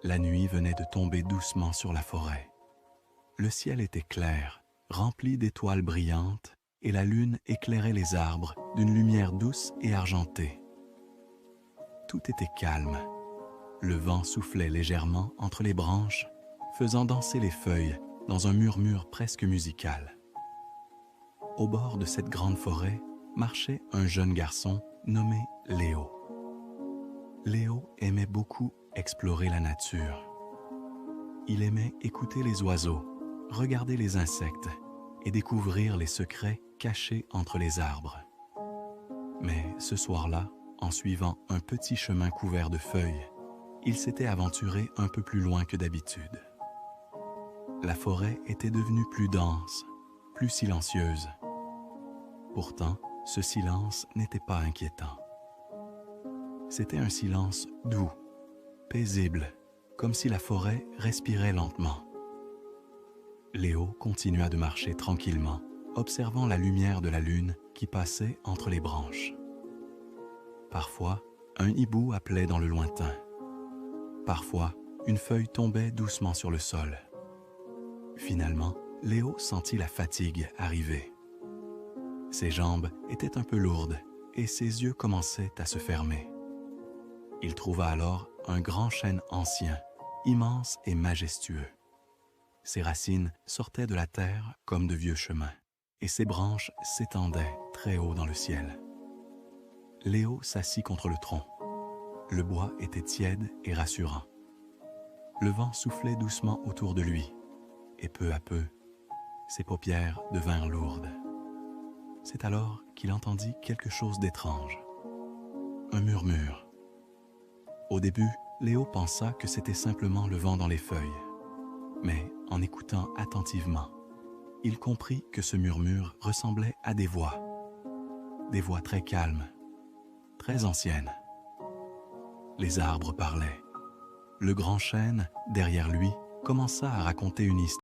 La nuit venait de tomber doucement sur la forêt. Le ciel était clair, rempli d'étoiles brillantes, et la lune éclairait les arbres d'une lumière douce et argentée. Tout était calme. Le vent soufflait légèrement entre les branches, faisant danser les feuilles dans un murmure presque musical. Au bord de cette grande forêt marchait un jeune garçon nommé Léo. Léo aimait beaucoup explorer la nature. Il aimait écouter les oiseaux, regarder les insectes et découvrir les secrets cachés entre les arbres. Mais ce soir-là, en suivant un petit chemin couvert de feuilles, il s'était aventuré un peu plus loin que d'habitude. La forêt était devenue plus dense, plus silencieuse. Pourtant, ce silence n'était pas inquiétant. C'était un silence doux, paisible, comme si la forêt respirait lentement. Léo continua de marcher tranquillement, observant la lumière de la lune qui passait entre les branches. Parfois, un hibou appelait dans le lointain. Parfois, une feuille tombait doucement sur le sol. Finalement, Léo sentit la fatigue arriver. Ses jambes étaient un peu lourdes et ses yeux commençaient à se fermer. Il trouva alors un grand chêne ancien, immense et majestueux. Ses racines sortaient de la terre comme de vieux chemins, et ses branches s'étendaient très haut dans le ciel. Léo s'assit contre le tronc. Le bois était tiède et rassurant. Le vent soufflait doucement autour de lui, et peu à peu, ses paupières devinrent lourdes. C'est alors qu'il entendit quelque chose d'étrange. Un murmure. Au début, Léo pensa que c'était simplement le vent dans les feuilles. Mais en écoutant attentivement, il comprit que ce murmure ressemblait à des voix très calmes, très anciennes. Les arbres parlaient. Le grand chêne, derrière lui, commença à raconter une histoire.